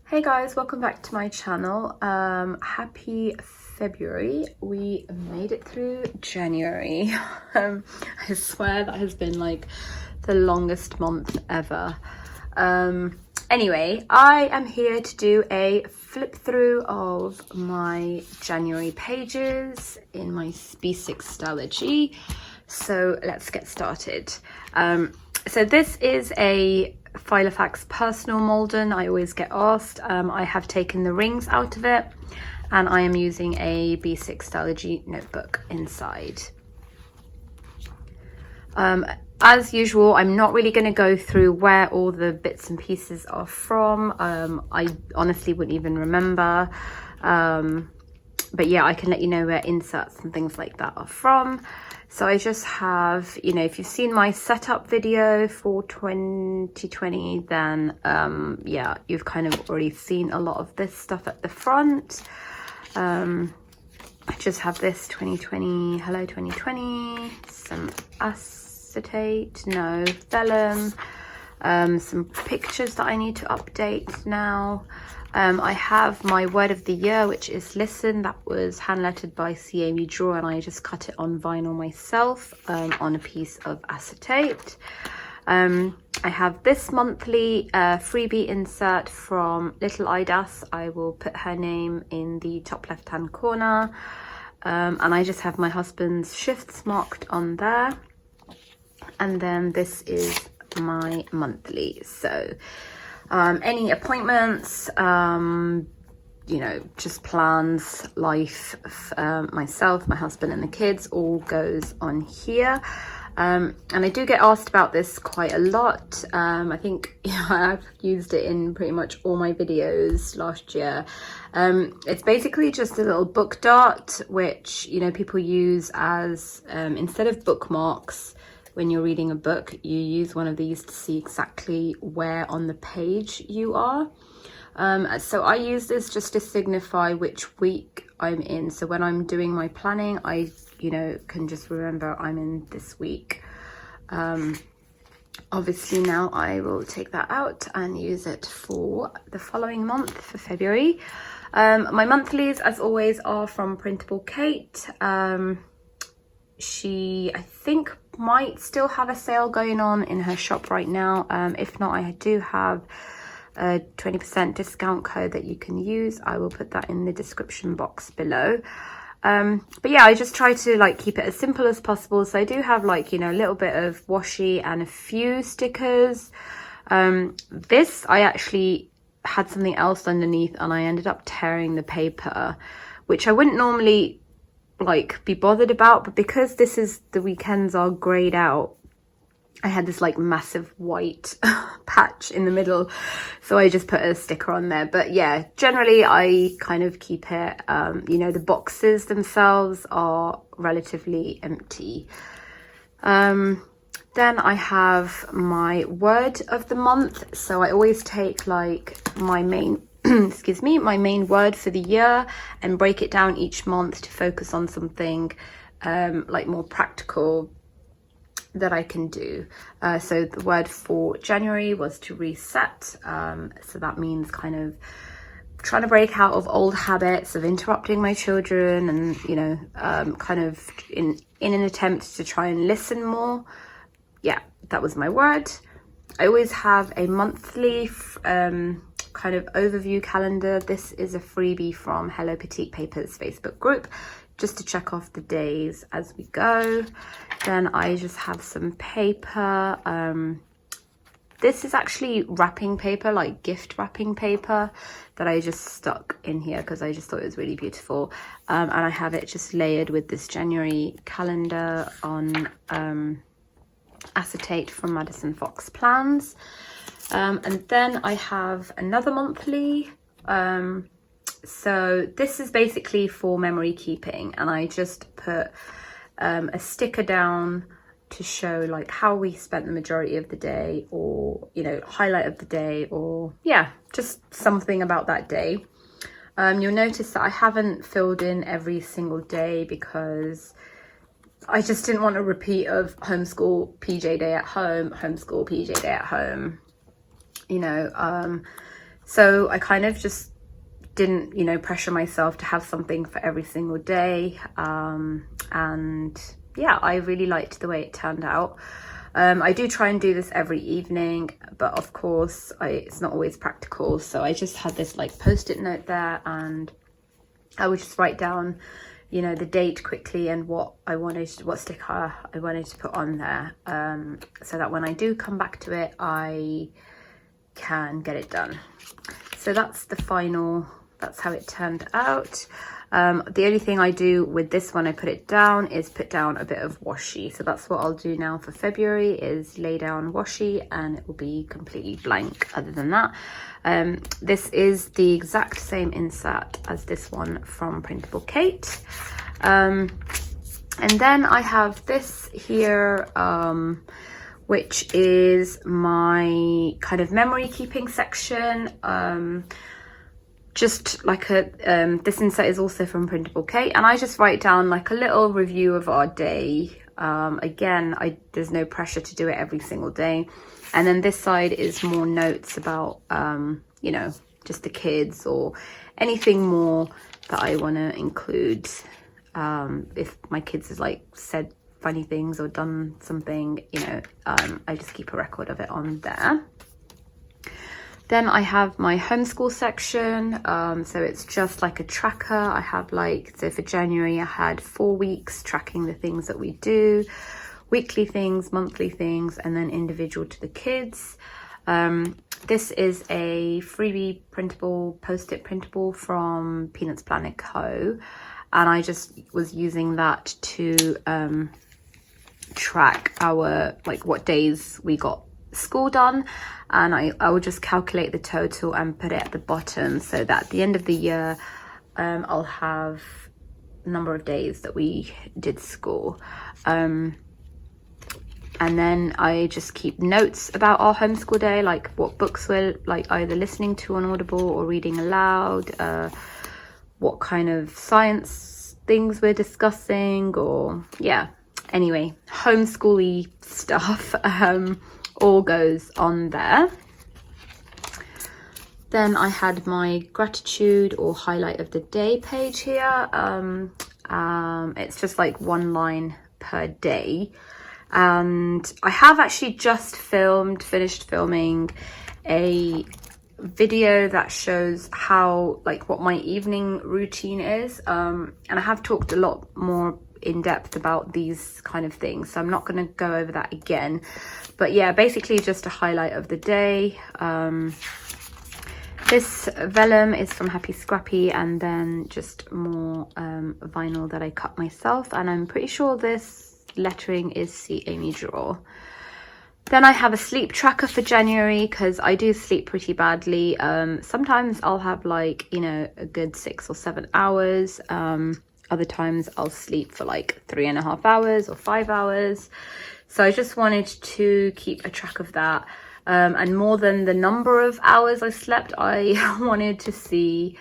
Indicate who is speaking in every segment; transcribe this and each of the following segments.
Speaker 1: Hey guys, welcome back to my channel. Happy February. We made it through January. I swear that has been like the longest month ever. Anyway, I am here to do a flip through of my January pages in my B6 Stalogy. So let's get started. So this is a Filofax personal Malden. I always get asked. I have taken the rings out of it and I am using a B6 Stalogy notebook inside. As usual, I'm not really going to go through where all the bits and pieces are from. I honestly wouldn't even remember. But yeah, I can let you know where inserts and things like that are from. So I just have, you know, if you've seen my setup video for 2020, then yeah, you've kind of already seen a lot of this stuff at the front. I just have this 2020, hello 2020, some acetate, no, vellum, some pictures that I need to update now. I have my word of the year, which is listen. That was hand lettered by C. Amy Draw, and I just cut it on vinyl myself on a piece of acetate. I have this monthly freebie insert from Little Idas. I will put her name in the top left hand corner, and I just have my husband's shifts marked on there. And then this is my monthly. So any appointments, you know, just plans, life, myself, my husband and the kids, all goes on here. And I do get asked about this quite a lot. I think I've used it in pretty much all my videos last year. It's basically just a little book dart, which, you know, people use as, instead of bookmarks, when you're reading a book, you use one of these to see exactly where on the page you are. So I use this just to signify which week I'm in. So when I'm doing my planning, I, you know, can just remember I'm in this week. Obviously now I will take that out and use it for the following month, for February. My monthlies, as always, are from Printable Kate. She, I think, might still have a sale going on in her shop right now. If not, I do have a 20% discount code that you can use. I will put that in the description box below. But yeah, I just try to like keep it as simple as possible. So I do have, like, you know, a little bit of washi and a few stickers. This, I actually had something else underneath and I ended up tearing the paper, which I wouldn't normally like be bothered about, but because this is, the weekends are grayed out, I had this like massive white patch in the middle, so I just put a sticker on there. But yeah, generally I kind of keep it, you know, the boxes themselves are relatively empty. Then I have my word of the month, so I always take like my main excuse me, my main word for the year and break it down each month to focus on something like more practical that I can do. So the word for January was to reset. So that means kind of trying to break out of old habits of interrupting my children and, you know, kind of in an attempt to try and listen more. Yeah, that was my word. I always have a monthly kind of overview calendar. This is a freebie from Hello Petite Paper's Facebook group, just to check off the days as we go. Then I just have some paper. This is actually wrapping paper, like gift wrapping paper, that I just stuck in here because I just thought it was really beautiful. And I have it just layered with this January calendar on acetate from Madison Fox Plans. And then I have another monthly. So this is basically for memory keeping, and I just put a sticker down to show like how we spent the majority of the day, or, you know, highlight of the day, or yeah, just something about that day. You'll notice that I haven't filled in every single day because I just didn't want a repeat of homeschool PJ day at home, homeschool PJ day at home. You know, So I kind of just didn't, you know, pressure myself to have something for every single day. And yeah, I really liked the way it turned out. I do try and do this every evening, but of course it's not always practical. So I just had this like post-it note there, and I would just write down, you know, the date quickly and what sticker I wanted to put on there, so that when I do come back to it, I can get it done. So that's how it turned out. The only thing I do with this one, I put it down, is put down a bit of washi. So that's what I'll do now for February, is lay down washi, and it will be completely blank other than that. This is the exact same insert as this one from Printable Kate. And then I have this here, which is my kind of memory keeping section. Just like this insert is also from Printable Kate, and I just write down like a little review of our day. Again, there's no pressure to do it every single day. And then this side is more notes about, you know, just the kids or anything more that I want to include. If my kids has like said funny things or done something, you know, I just keep a record of it on there. Then I have my homeschool section. So it's just like a tracker. I have so for January, I had 4 weeks tracking the things that we do, weekly things, monthly things, and then individual to the kids. This is a freebie printable, post-it printable from Peanuts Planet Co. And I just was using that to track our, like, what days we got school done, and I will just calculate the total and put it at the bottom, so that at the end of the year I'll have the number of days that we did school. And then I just keep notes about our homeschool day, like what books we're like either listening to on Audible or reading aloud, what kind of science things we're discussing, or yeah, anyway, homeschooly stuff. All goes on there. Then I had my gratitude or highlight of the day page here. It's just like one line per day, and I have actually just finished filming a video that shows how, like, what my evening routine is, and I have talked a lot more in depth about these kind of things, so I'm not going to go over that again. But yeah, basically just a highlight of the day. This vellum is from Happy Scrappy, and then just more vinyl that I cut myself, and I'm pretty sure this lettering is See Amy Draw. Then I have a sleep tracker for January, because I do sleep pretty badly. Sometimes I'll have, like, you know, a good 6 or 7 hours. Other times I'll sleep for like 3.5 hours or 5 hours. So I just wanted to keep a track of that. And more than the number of hours I slept, I wanted to see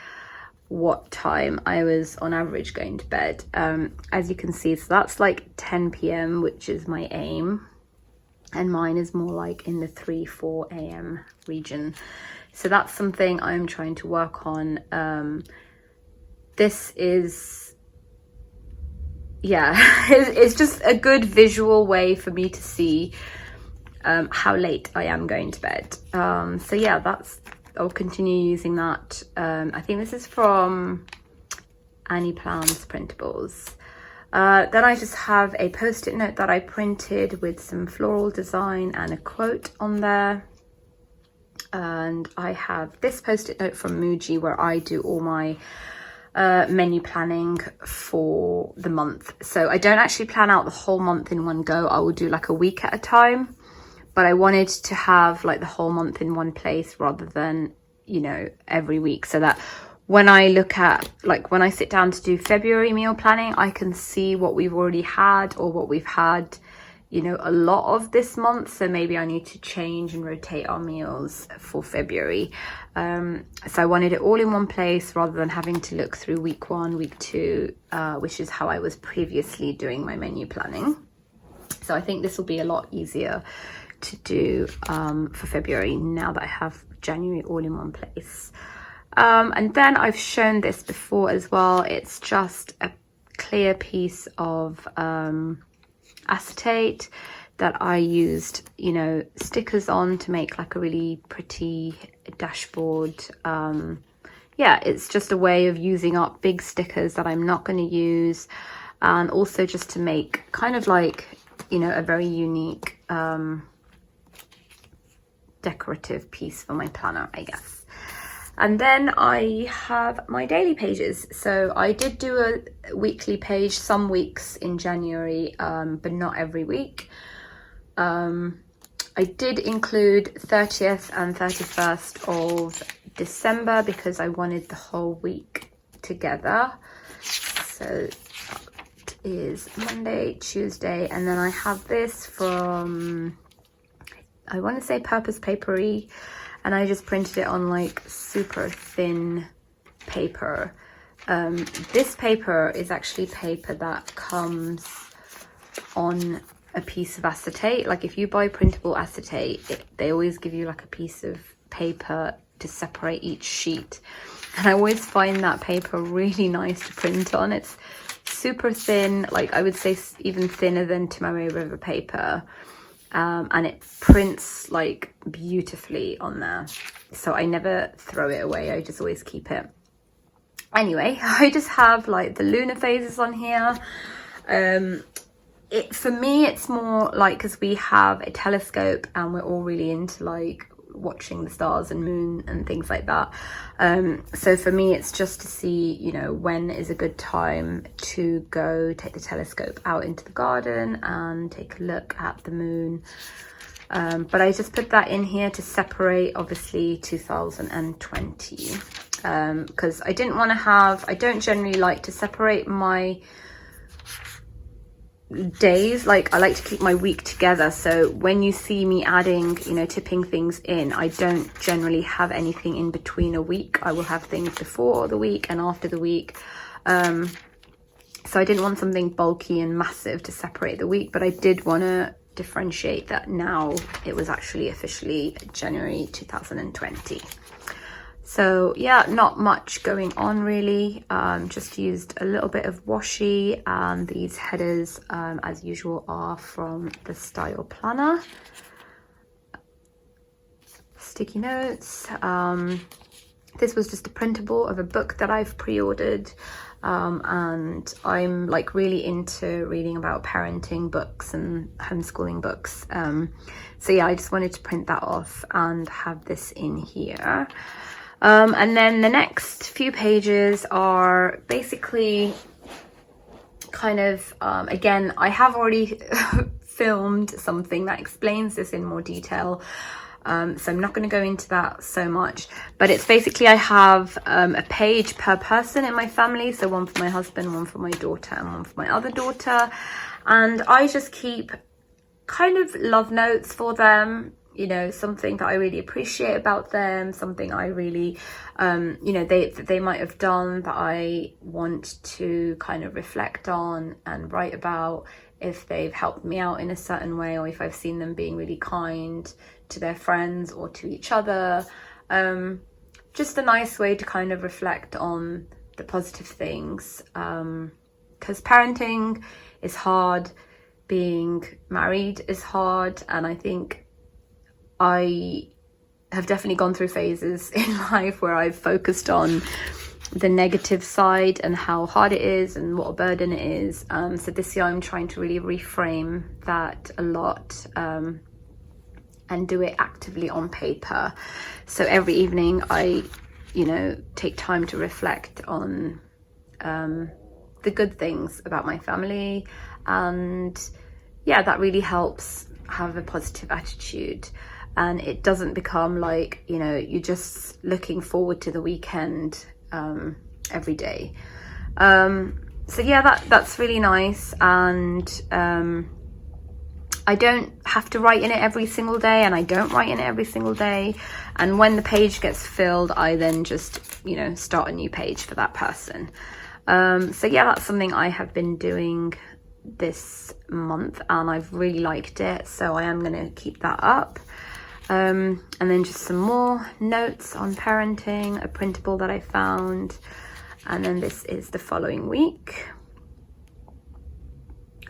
Speaker 1: what time I was on average going to bed. As you can see, so that's like 10 p.m, which is my aim. And mine is more like in the 3-4 a.m. region. So that's something I'm trying to work on. This is, yeah, it's just a good visual way for me to see how late I am going to bed. So yeah, I'll continue using that. I think this is from Annie Plans Printables. Then I just have a post-it note that I printed with some floral design and a quote on there. And I have this post-it note from Muji, where I do all my menu planning for the month. So I don't actually plan out the whole month in one go. I will do like a week at a time, but I wanted to have like the whole month in one place rather than, you know, every week, so that when I look at, like, when I sit down to do February meal planning, I can see what we've already had or what we've had, you know, a lot of this month. So maybe I need to change and rotate our meals for February. So I wanted it all in one place rather than having to look through week 1, week 2, which is how I was previously doing my menu planning. So I think this will be a lot easier to do for February now that I have January all in one place. And then I've shown this before as well. It's just a clear piece of acetate that I used, you know, stickers on to make like a really pretty dashboard. Yeah, it's just a way of using up big stickers that I'm not going to use, and also just to make kind of like, you know, a very unique decorative piece for my planner, I guess. And then I have my daily pages. So I did do a weekly page some weeks in January, but not every week. I did include 30th and 31st of December because I wanted the whole week together. So it is Monday, Tuesday, and then I have this from, I want to say Paperie, and I just printed it on like super thin paper. This paper is actually paper that comes on a piece of acetate. Like if you buy printable acetate, they always give you like a piece of paper to separate each sheet, and I always find that paper really nice to print on. It's super thin, like I would say even thinner than Tomorrow River paper, and it prints like beautifully on there, so I never throw it away, I just always keep it. Anyway, I just have like the lunar phases on here. For me it's more like, because we have a telescope and we're all really into like watching the stars and moon and things like that, so for me it's just to see, you know, when is a good time to go take the telescope out into the garden and take a look at the moon. But I just put that in here to separate obviously 2020, because I didn't want to have, I don't generally like to separate my days, like I like to keep my week together. So when you see me adding, you know, tipping things in, I don't generally have anything in between a week. I will have things before the week and after the week. So I didn't want something bulky and massive to separate the week, but I did want to differentiate that now it was actually officially January 2020. So yeah, not much going on really. Just used a little bit of washi, and these headers as usual are from the Style Planner. Sticky notes. This was just a printable of a book that I've pre-ordered, and I'm like really into reading about parenting books and homeschooling books. So yeah, I just wanted to print that off and have this in here. And then the next few pages are basically kind of, again, I have already filmed something that explains this in more detail, so I'm not going to go into that so much, but it's basically I have a page per person in my family, so one for my husband, one for my daughter, and one for my other daughter, and I just keep kind of love notes for them. You know, something that I really appreciate about them, something I really, you know, they might have done that I want to kind of reflect on and write about, if they've helped me out in a certain way, or if I've seen them being really kind to their friends or to each other. Just a nice way to kind of reflect on the positive things, because parenting is hard, being married is hard, and I think I have definitely gone through phases in life where I've focused on the negative side and how hard it is and what a burden it is. So this year I'm trying to really reframe that a lot, and do it actively on paper. So every evening I, you know, take time to reflect on the good things about my family, and yeah, that really helps have a positive attitude. And it doesn't become like, you know, you're just looking forward to the weekend every day. So yeah, that's really nice. And I don't have to write in it every single day, and I don't write in it every single day. And when the page gets filled, I then just, you know, start a new page for that person. So yeah, that's something I have been doing this month, and I've really liked it, so I am going to keep that up. And then just some more notes on parenting, a printable that I found, and then this is the following week.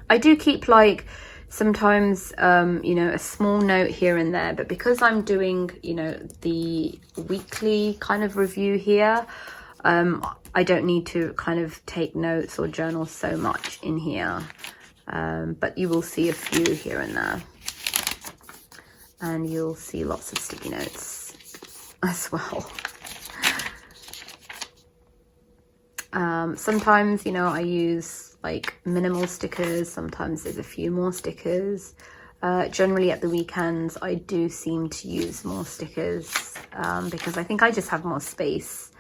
Speaker 1: I do keep like sometimes you know, a small note here and there, but because I'm doing, you know, the weekly kind of review here, I don't need to kind of take notes or journal so much in here, but you will see a few here and there, and you'll see lots of sticky notes as well. Sometimes, you know, I use like minimal stickers, sometimes there's a few more stickers. Generally at the weekends I do seem to use more stickers because I think I just have more space.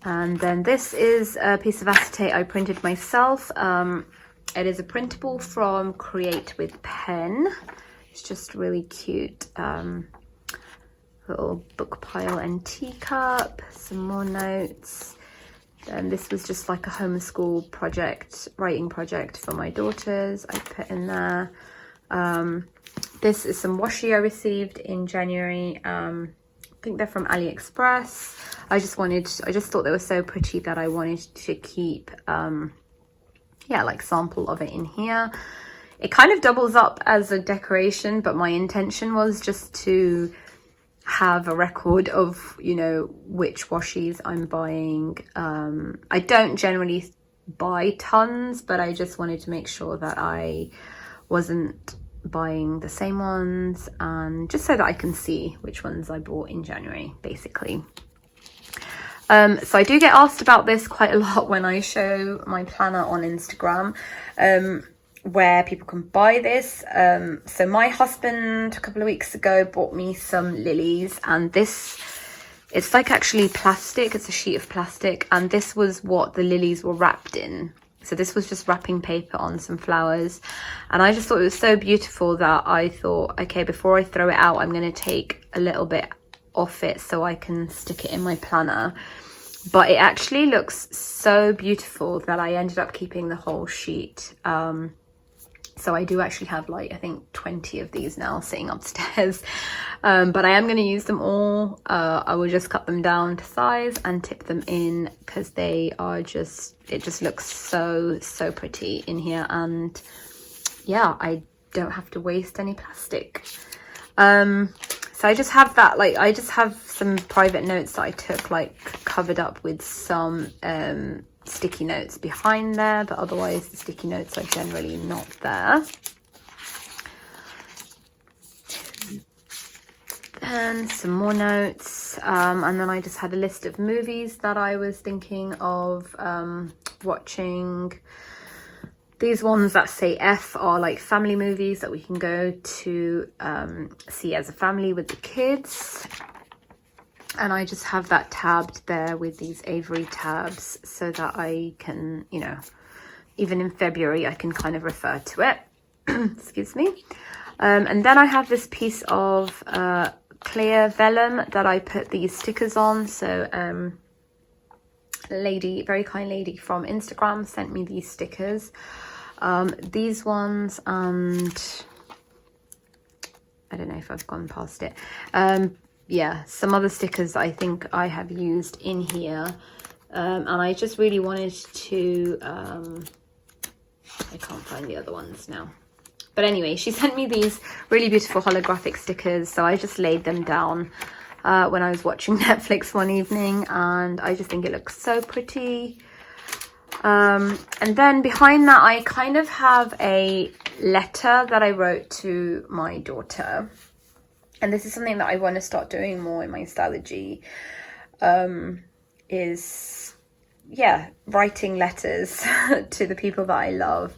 Speaker 1: And then this is a piece of acetate I printed myself. It is a printable from Create with Pen. It's just really cute. Little book pile and teacup, some more notes. And this was just like a homeschool project, writing project for my daughters. I put in there. This is some washi I received in January. I think they're from AliExpress. I just thought they were so pretty that I wanted to keep, yeah, like sample of it in here. It kind of doubles up as a decoration, but my intention was just to have a record of, you know, which washies I'm buying. I don't generally buy tons, but I just wanted to make sure that I wasn't buying the same ones, and just so that I can see which ones I bought in January, basically. So I do get asked about this quite a lot when I show my planner on Instagram, where people can buy this. So my husband a couple of weeks ago bought me some lilies, and this, it's like actually plastic, it's a sheet of plastic, and this was what the lilies were wrapped in. So this was just wrapping paper on some flowers, and I just thought it was so beautiful that I thought, okay, before I throw it out, I'm going to take a little bit off it so I can stick it in my planner. But it actually looks so beautiful that I ended up keeping the whole sheet. So I do actually have like, I think 20 of these now sitting upstairs, but I am going to use them all. I will just cut them down to size and tip them in, because they are just, it just looks so pretty in here. And yeah, I don't have to waste any plastic. So I just have that, like, I just have some private notes that I took, like, covered up with some sticky notes behind there, but otherwise the sticky notes are generally not there. And some more notes, and then I just had a list of movies that I was thinking of watching. These ones that say F are like family movies that we can go to see as a family with the kids. And I just have that tabbed there with these Avery tabs so that I can, you know, even in February, I can kind of refer to it. Excuse me. And then I have this piece of clear vellum that I put these stickers on. So a lady, very kind lady from Instagram sent me these stickers. These ones, and I don't know if I've gone past it. Yeah, some other stickers I think I have used in here, and I just really wanted to, I can't find the other ones now. But anyway, she sent me these really beautiful holographic stickers, so I just laid them down when I was watching Netflix one evening, and I just think it looks so pretty. And then behind that, I kind of have a letter that I wrote to my daughter. And this is something that I want to start doing more in my Stalogy, is, yeah, writing letters to the people that I love,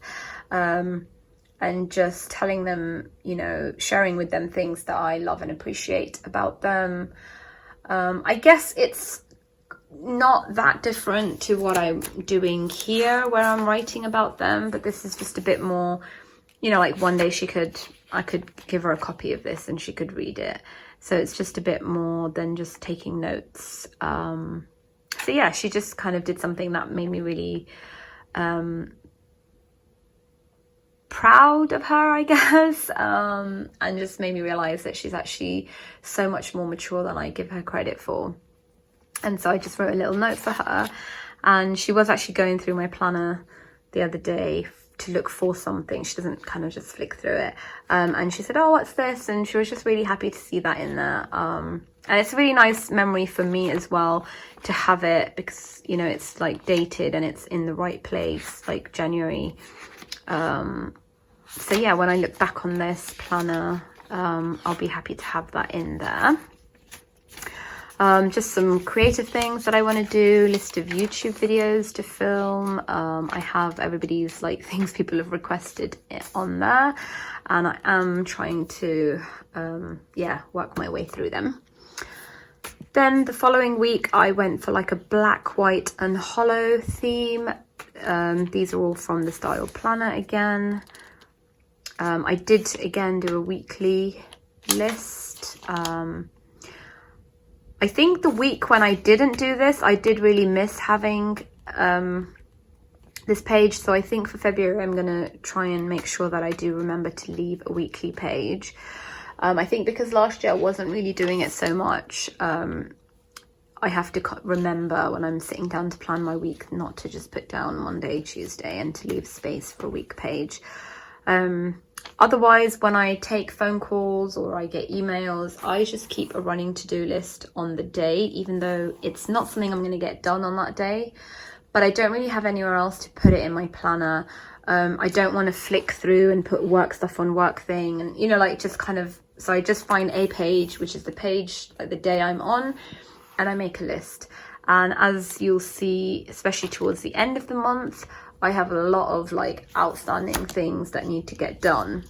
Speaker 1: and just telling them, you know, sharing with them things that I love and appreciate about them. I guess it's not that different to what I'm doing here, where I'm writing about them, but this is just a bit more, you know, like one day I could give her a copy of this and she could read it. So it's just a bit more than just taking notes. So yeah, she just kind of did something that made me really proud of her, I guess, and just made me realize that she's actually so much more mature than I give her credit for. And so I just wrote a little note for her, and she was actually going through my planner the other day to look for something. She doesn't kind of just flick through it, and she said, oh, what's this? And she was just really happy to see that in there. And it's a really nice memory for me as well to have it, because, you know, it's like dated and it's in the right place, like January. So yeah, when I look back on this planner, I'll be happy to have that in there. Just some creative things that I want to do, list of YouTube videos to film. I have everybody's like things people have requested on there, and I am trying to yeah, work my way through them. Then the following week I went for like a black, white and hollow theme. These are all from the Style Planner again. I did again do a weekly list. I think the week when I didn't do this, I did really miss having this page. So I think for February, I'm going to try and make sure that I do remember to leave a weekly page. I think because last year I wasn't really doing it so much, I have to remember when I'm sitting down to plan my week not to just put down Monday, Tuesday, and to leave space for a week page. Otherwise, when I take phone calls or I get emails, I just keep a running to-do list on the day, even though it's not something I'm going to get done on that day. But I don't really have anywhere else to put it in my planner. I don't want to flick through and put work stuff on work thing, and, you know, like just kind of, so I just find a page, which is the page, like the day I'm on, and I make a list. And as you'll see, especially towards the end of the month, I have a lot of like outstanding things that need to get done,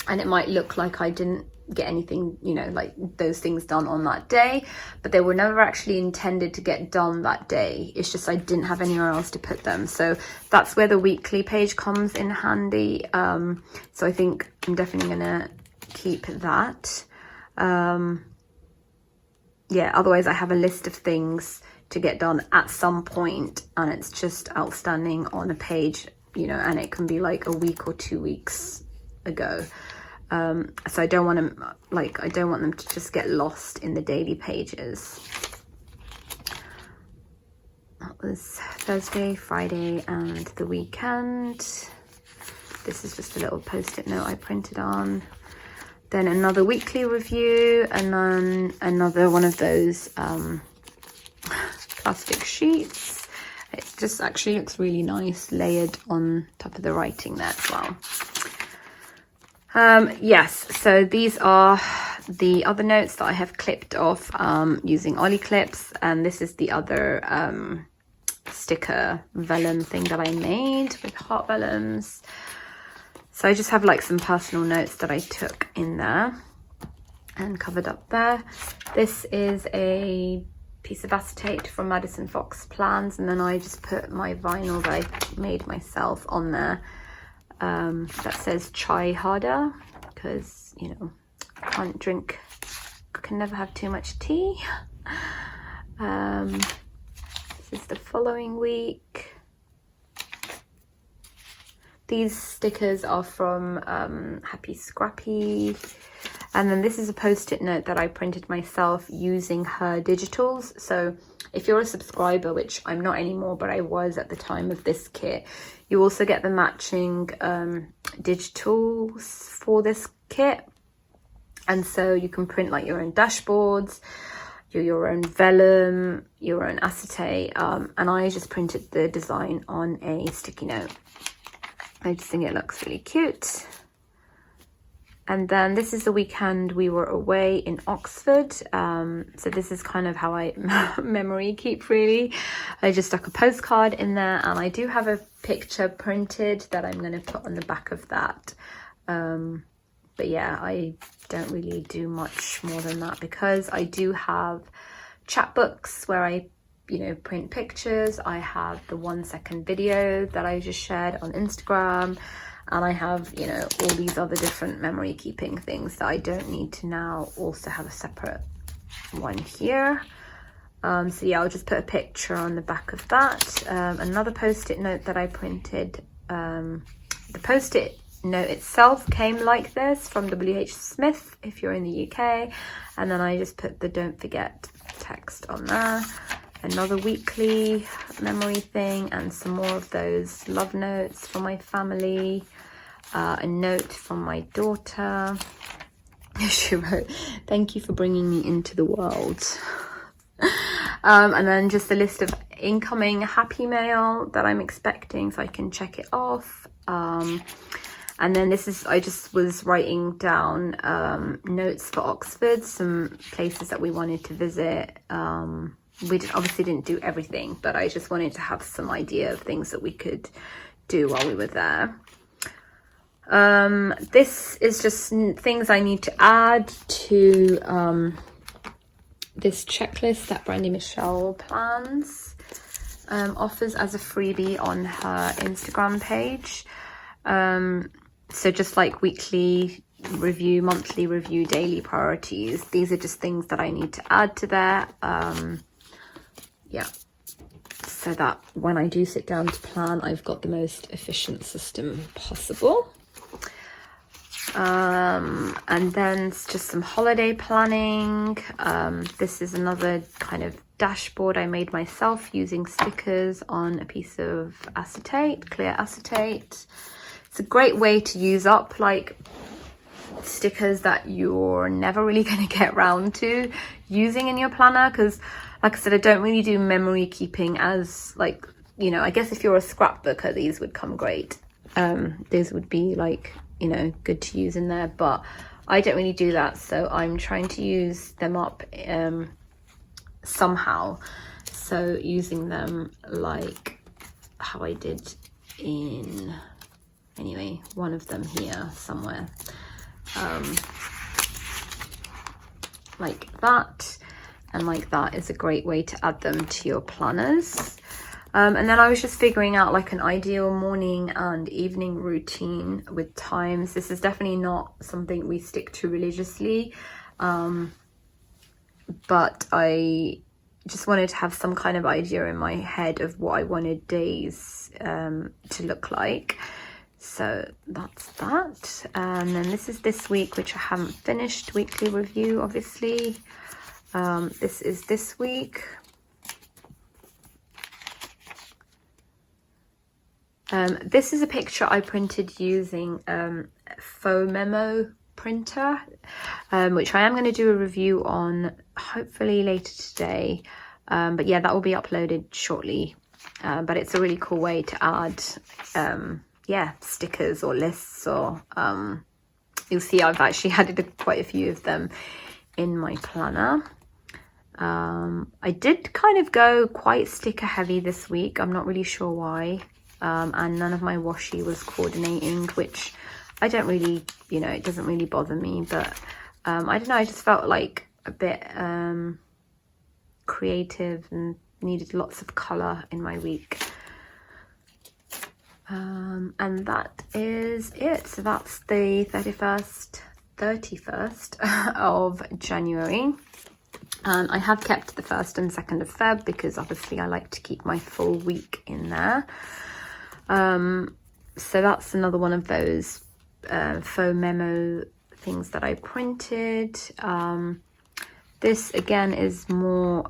Speaker 1: and it might look like I didn't get anything, you know, like those things done on that day, but they were never actually intended to get done that day. It's just I didn't have anywhere else to put them. So that's where the weekly page comes in handy. So I think I'm definitely gonna keep that. Yeah, otherwise I have a list of things to get done at some point, and it's just outstanding on a page, you know, and it can be like a week or 2 weeks ago. So I don't want them, like, I don't want them to just get lost in the daily pages. That was Thursday, Friday, and the weekend. This is just a little post-it note I printed on. Then another weekly review, and then another one of those plastic sheets. It just actually looks really nice layered on top of the writing there as well. Yes, so these are the other notes that I have clipped off using Ollie clips, and this is the other sticker vellum thing that I made with heart vellums. So I just have like some personal notes that I took in there and covered up there. This is a piece of acetate from Madison Fox Plans, and then I just put my vinyl that I made myself on there. That says try harder, because, you know, I can't drink, I can never have too much tea. This is the following week. These stickers are from Happy Scrappy. And then this is a post-it note that I printed myself using her digitals. So if you're a subscriber, which I'm not anymore, but I was at the time of this kit, you also get the matching digitals for this kit. And so you can print like your own dashboards, your own vellum, your own acetate. And I just printed the design on a sticky note. I just think it looks really cute. And then this is the weekend we were away in Oxford. So this is kind of how I memory keep, really. I just stuck a postcard in there, and I do have a picture printed that I'm going to put on the back of that. But yeah, I don't really do much more than that, because I do have chapbooks where I, you know, print pictures. I have the 1-second video that I just shared on Instagram. And I have, you know, all these other different memory keeping things that I don't need to now also have a separate one here. So yeah, I'll just put a picture on the back of that. Another post-it note that I printed. The post-it note itself came like this from WH Smith if you're in the UK, and then I just put the don't forget text on there. Another weekly memory thing, and some more of those love notes from my family. A note from my daughter. She wrote, "Thank you for bringing me into the world." And then just a list of incoming happy mail that I'm expecting so I can check it off. And then this is, I just was writing down notes for Oxford, some places that we wanted to visit. We obviously didn't do everything, but I just wanted to have some idea of things that we could do while we were there. This is just things I need to add to this checklist that Brandy Michelle Plans offers as a freebie on her Instagram page. So just like weekly review, monthly review, daily priorities, these are just things that I need to add to there. Yeah, so that when I do sit down to plan, I've got the most efficient system possible. And then just some holiday planning. This is another kind of dashboard I made myself using stickers on a piece of acetate, clear acetate. It's a great way to use up like stickers that you're never really going to get around to using in your planner, because like I said, I don't really do memory keeping as like, you know, I guess if you're a scrapbooker, these would come great. These would be like, you know, good to use in there, but I don't really do that, so I'm trying to use them up somehow. So using them like how I did in, anyway, one of them here somewhere, like that and like that is a great way to add them to your planners. And then I was just figuring out like an ideal morning and evening routine with times. This is definitely not something we stick to religiously, but I just wanted to have some kind of idea in my head of what I wanted days to look like. So that's that. And then this is this week, which I haven't finished, weekly review obviously. This is this week. This is a picture I printed using faux memo printer, which I am going to do a review on hopefully later today, but yeah, that will be uploaded shortly. But it's a really cool way to add yeah, stickers or lists, or you'll see I've actually added quite a few of them in my planner. I did kind of go quite sticker heavy this week. I'm not really sure why. And none of my washi was coordinating, which I don't really, you know, it doesn't really bother me, but I don't know, I just felt like a bit creative and needed lots of colour in my week. And that is it. So that's the 31st of January. I have kept the 1st and 2nd of Feb because obviously I like to keep my full week in there. So that's another one of those faux memo things that I printed. This again is more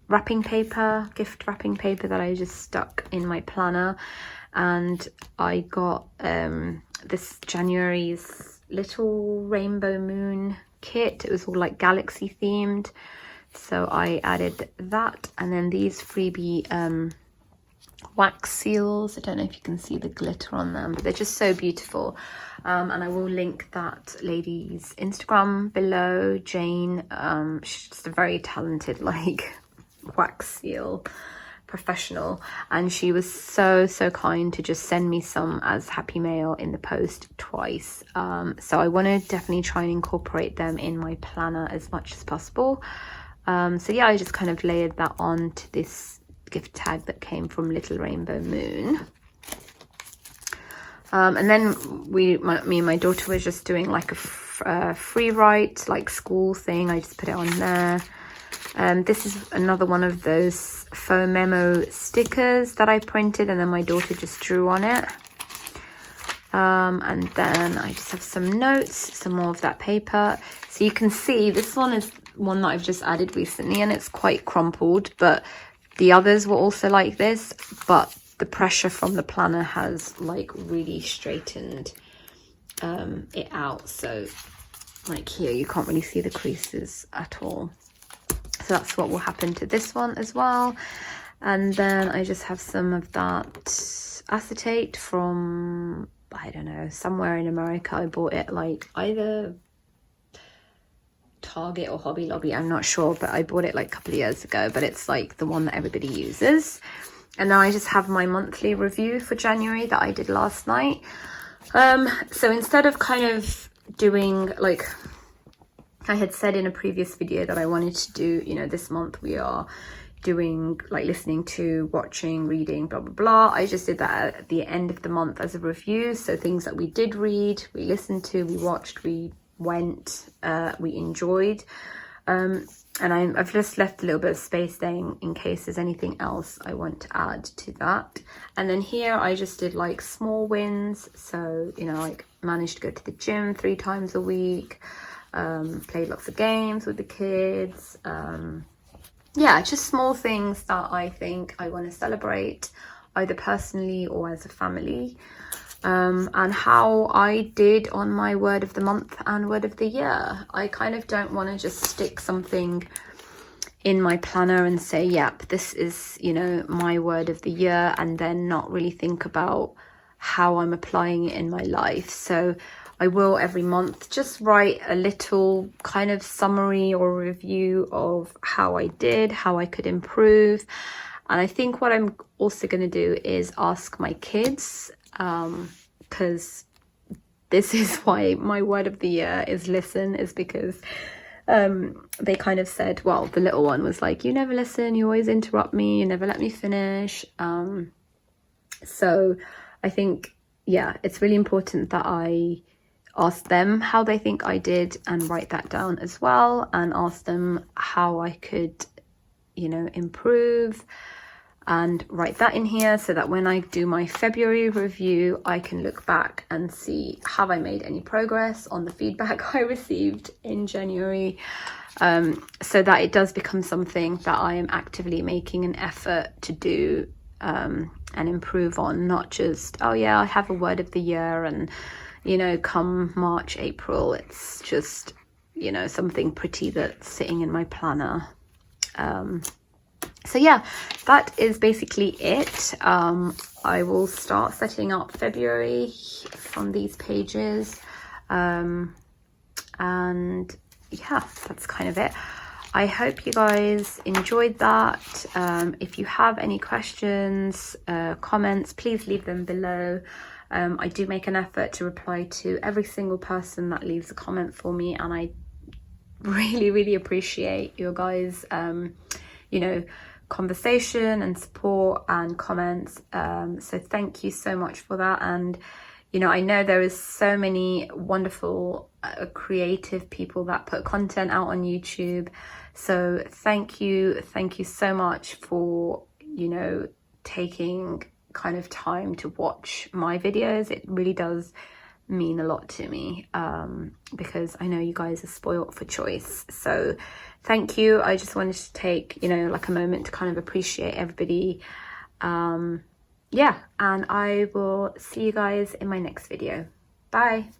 Speaker 1: wrapping paper, gift wrapping paper that I just stuck in my planner, and I got this January's little rainbow moon kit. It was all like galaxy themed, so I added that. And then these freebie wax seals, I don't know if you can see the glitter on them, but they're just so beautiful. And I will link that lady's Instagram below, Jane. She's just a very talented like wax seal professional, and she was so kind to just send me some as happy mail in the post twice. So I want to definitely try and incorporate them in my planner as much as possible. So yeah, I just kind of layered that on to this gift tag that came from Little Rainbow Moon. And then me and my daughter was just doing like a free write, like school thing. I just put it on there. This is another one of those faux memo stickers that I printed, and then my daughter just drew on it. And then I just have some notes, some more of that paper. So you can see this one is one that I've just added recently, and it's quite crumpled, but the others were also like this, but the pressure from the planner has like really straightened it out. So like here, you can't really see the creases at all. So that's what will happen to this one as well. And then I just have some of that acetate from, I don't know, somewhere in America. I bought it like either Target or Hobby Lobby, I'm not sure, but I bought it like a couple of years ago, but it's like the one that everybody uses. And now I just have my monthly review for January that I did last night. So instead of kind of doing, like I had said in a previous video that I wanted to do, you know, this month we are doing like listening to, watching, reading, blah blah blah. I just did that at the end of the month as a review. So things that we did read, we listened to, we watched, we went, we enjoyed, and I've just left a little bit of space there in case there's anything else I want to add to that. And then here I just did like small wins. So, you know, like managed to go to the gym 3 times a week, played lots of games with the kids, yeah, just small things that I think I want to celebrate, either personally or as a family. And how I did on my word of the month and word of the year. I kind of don't want to just stick something in my planner and say, yep, this is, you know, my word of the year, and then not really think about how I'm applying it in my life. So I will every month just write a little kind of summary or review of how I did, how I could improve. And I think what I'm also going to do is ask my kids, because this is why my word of the year is listen, is because they kind of said, well, the little one was like, you never listen, you always interrupt me, you never let me finish. So I think, yeah, it's really important that I ask them how they think I did and write that down as well, and ask them how I could, you know, improve, and write that in here so that when I do my February review, I can look back and see, have I made any progress on the feedback I received in January, so that it does become something that I am actively making an effort to do and improve on, not just, oh yeah, I have a word of the year, and you know, come March, April, it's just, you know, something pretty that's sitting in my planner. So yeah, that is basically it. I will start setting up February from these pages. And yeah, that's kind of it. I hope you guys enjoyed that. If you have any questions, comments, please leave them below. I do make an effort to reply to every single person that leaves a comment for me, and I really appreciate your guys, you know, conversation and support and comments. So thank you so much for that. And you know, I know there is so many wonderful creative people that put content out on YouTube, so thank you so much for, you know, taking kind of time to watch my videos. It really does mean a lot to me, because I know you guys are spoiled for choice. So thank you. I just wanted to take, you know, like a moment to kind of appreciate everybody. Yeah, and I will see you guys in my next video. Bye.